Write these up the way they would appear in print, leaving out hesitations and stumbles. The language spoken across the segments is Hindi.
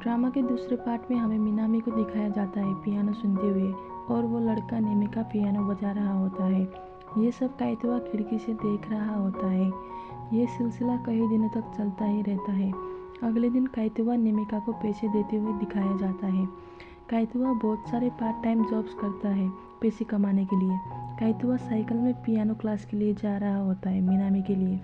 ड्रामा के दूसरे पार्ट में हमें मिनामी को दिखाया जाता है पियानो सुनते हुए, और वो लड़का नेमिका पियानो बजा रहा होता है। ये सब काइतोआ खिड़की से देख रहा होता है। ये सिलसिला कई दिनों तक चलता ही रहता है। अगले दिन काइतोआ नेमिका को पैसे देते हुए दिखाया जाता है। काइतोआ बहुत सारे पार्ट टाइम जॉब्स करता है पैसे कमाने के लिए। काइतोआ साइकिल में पियानो क्लास के लिए जा रहा होता है मिनामी के लिए।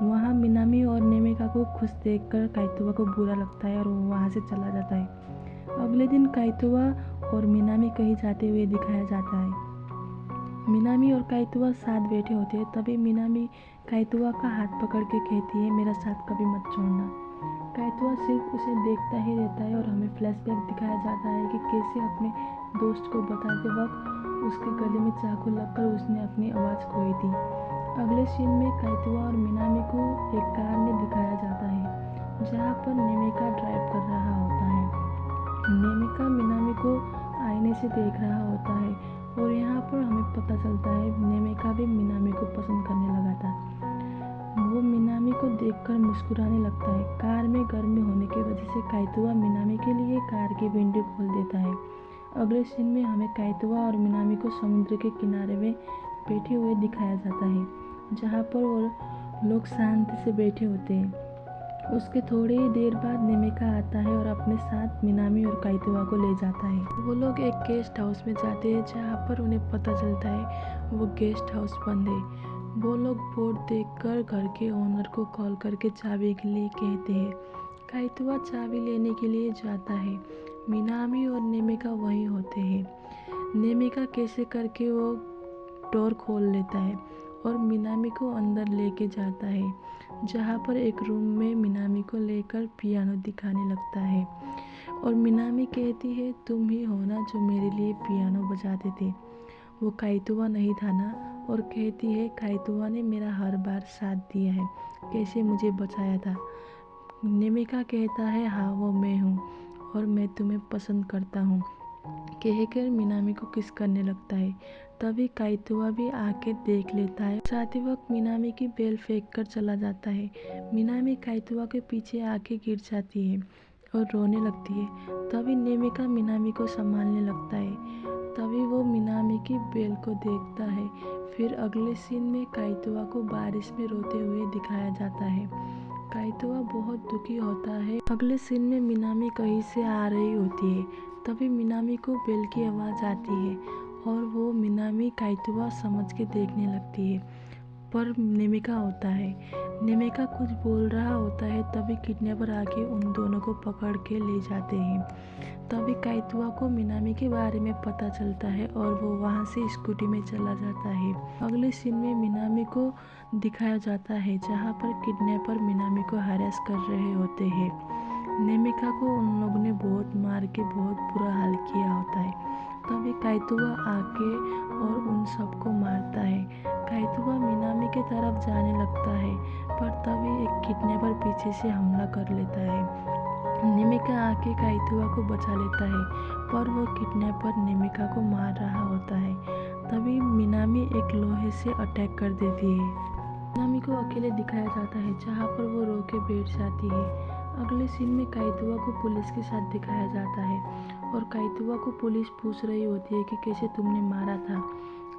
वहाँ मिनामी और नेमिका को खुश देखकर काइतोआ को बुरा लगता है और वो वहाँ से चला जाता है। अगले दिन काइतोआ और मिनामी कहीं जाते हुए दिखाया जाता है। मिनामी और काइतोआ साथ बैठे होते हैं। तभी मिनामी काइतोआ का हाथ पकड़ के कहती है, मेरा साथ कभी मत छोड़ना। काइतोआ सिर्फ उसे देखता ही रहता है और हमें फ्लैशबैक दिखाया जाता है कि कैसे अपने दोस्त को बताते वक्त उसके गले में चाकू लगकर उसने अपनी आवाज़ खोई थी। अगले सीन में काइतोआ और मिनामी को एक कार में दिखाया जाता है जहाँ पर नेमिका ड्राइव कर रहा होता है। नेमिका मिनामी को आईने से देख रहा होता है और यहाँ पर हमें पता चलता है नेमिका भी मिनामी को पसंद करने लगा था। वो मिनामी को देखकर मुस्कुराने लगता है। कार में गर्मी होने की वजह से काइतोआ मिनामी के लिए कार की विंडो खोल देता है। अगले सीन में हमें काइतोआ और मिनामी को समुद्र के किनारे में बैठे हुए दिखाया जाता है जहाँ पर वो लोग शांति से बैठे होते हैं। उसके थोड़ी ही देर बाद नेमिका आता है और अपने साथ मिनामी और काइतोआ को ले जाता है। वो लोग एक गेस्ट हाउस में जाते हैं जहाँ पर उन्हें पता चलता है वो गेस्ट हाउस बंद है। वो लोग बोर्ड देखकर घर के ओनर को कॉल करके चाबी के लिए कहते हैं। काइतोआ चाबी लेने के लिए जाता है। मिनामी और नेमिका वहीं होते हैं। नेमिका कैसे करके वो डोर खोल लेता है और मिनामी को अंदर लेके जाता है जहाँ पर एक रूम में मिनामी को लेकर पियानो दिखाने लगता है और मिनामी कहती है, तुम ही हो ना जो मेरे लिए पियानो बजाते थे। वो काइतोआ नहीं था ना, और कहती है, काइतोआ ने मेरा हर बार साथ दिया है, कैसे मुझे बचाया था। नेमिका कहता है, हाँ वो मैं हूँ और मैं तुम्हें पसंद करता हूँ, कहकर मिनामी को किस करने लगता है। तभी काइतोआ भी आके देख लेता है। जाते वक्त मिनामी की बेल फेंक कर चला जाता है। मिनामी काइतोआ के पीछे आके गिर जाती है और रोने लगती है। तभी नेमिका मिनामी को संभालने लगता है। तभी वो मिनामी की बेल को देखता है। फिर अगले सीन में काइतोआ को बारिश में रोते हुए दिखाया जाता है। काइतोआ बहुत दुखी होता है। अगले सीन में मिनामी कहीं से आ रही होती है। तभी मिनामी को बेल की आवाज़ आती है और वो मिनामी काइतोआ समझ के देखने लगती है, पर नेमिका होता है। नेमिका कुछ बोल रहा होता है। तभी किडनैपर आके उन दोनों को पकड़ के ले जाते हैं। तभी काइतोआ को मिनामी के बारे में पता चलता है और वो वहाँ से स्कूटी में चला जाता है। अगले सीन में मिनामी को दिखाया जाता है जहाँ पर किडनैपर मिनामी को हरास कर रहे होते हैं। नेमिका को उन लोगों ने बहुत मार के बहुत बुरा हाल किया होता है। तभी काइतोआ आके और उन सबको मारता है। काइतोआ मिनामी के तरफ जाने लगता है, पर तभी एक किडनैपर पीछे से हमला कर लेता है। नेमिका आके काइतोआ को बचा लेता है, पर वो किडनैपर नेमिका को मार रहा होता है। तभी मिनामी एक लोहे से अटैक कर देती है। मिनामी को अकेले दिखाया जाता है जहाँ पर वो रो के बैठ जाती है। अगले सीन में काइतोआ को पुलिस के साथ दिखाया जाता है और काइतोआ को पुलिस पूछ रही होती है कि कैसे तुमने मारा था।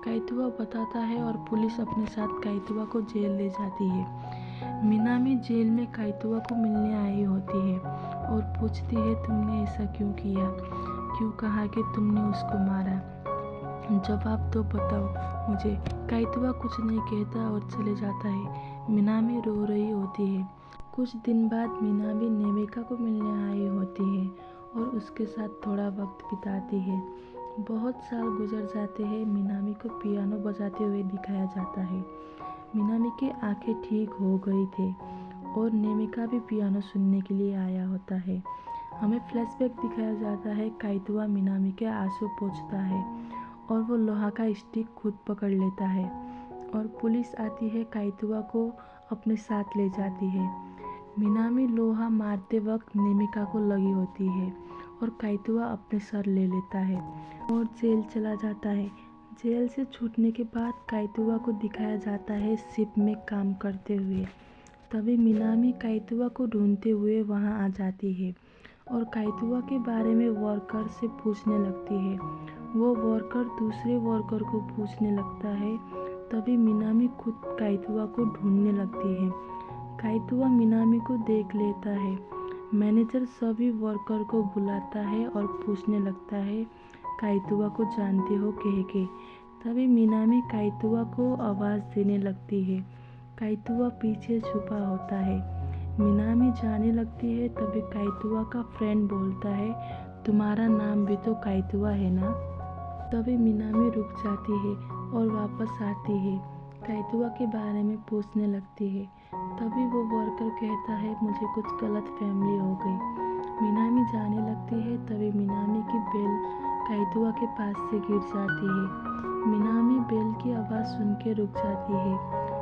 काइतोआ बताता है और पुलिस अपने साथ काइतोआ को जेल ले जाती है। मिनामी जेल में काइतोआ को मिलने आई होती है और पूछती है, तुमने ऐसा क्यों किया, क्यों कहा कि तुमने उसको मारा, जवाब तो बताओ मुझे। काइतोआ कुछ नहीं कहता और चले जाता है। मिनामी रो रही होती है। कुछ दिन बाद मिनामी नेमिका को मिलने आई होती है और उसके साथ थोड़ा वक्त बिताती है। बहुत साल गुजर जाते हैं। मिनामी को पियानो बजाते हुए दिखाया जाता है। मिनामी की आंखें ठीक हो गई थी और नेमिका भी पियानो सुनने के लिए आया होता है। हमें फ्लैशबैक दिखाया जाता है। काइतोआ मिनामी के आंसू पोंछता है और वो लोहा का स्टिक खुद पकड़ लेता है और पुलिस आती है, काइतोआ को अपने साथ ले जाती है। मिनामी लोहा मारते वक्त नेमिका को लगी होती है और काइतोआ अपने सर ले लेता है और जेल चला जाता है। जेल से छूटने के बाद काइतोआ को दिखाया जाता है शिप में काम करते हुए। तभी मिनामी काइतोआ को ढूंढते हुए वहां आ जाती है और काइतुआ के बारे में वर्कर से पूछने लगती है। वो वर्कर दूसरे वर्कर को पूछने लगता है। तभी मिनामी खुद काइतुआ को ढूंढने लगती है। काइतुआ मिनामी को देख लेता है। मैनेजर सभी वर्कर को बुलाता है और पूछने लगता है, काइतुआ को जानते हो कह के। तभी मिनामी काइतुआ को आवाज़ देने लगती है। काइतुआ पीछे छुपा होता है। मिनामी जाने लगती है। तभी काइतुआ का फ्रेंड बोलता है, तुम्हारा नाम भी तो काइतुआ है ना। तभी मिनामी रुक जाती है और वापस आती है। काइतुआ के बारे में पूछने लगती है। तभी वो वर्कर कहता है, मुझे कुछ गलतफहमी हो गई। मिनामी जाने लगती है। तभी मिनामी की बेल काइतुआ के पास से गिर जाती है। मिनामी बेल की आवाज़ सुन के रुक जाती है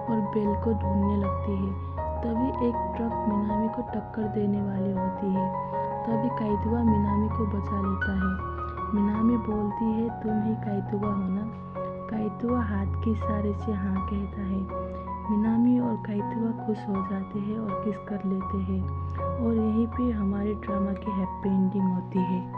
और बेल को ढूंढने लगती है। तभी एक ट्रक मिनामी को टक्कर देने वाली होती है। तभी काइतुआ मिनामी को बचा लेता है। मिनामी बोलती है, तुम ही काइतुआ हो ना। काइतुआ हाथ के इशारे से हाँ कहता है। मिनामी और काइतुआ खुश हो जाते हैं और किस कर लेते हैं। और यहीं पे हमारे ड्रामा की हैप्पी एंडिंग होती है।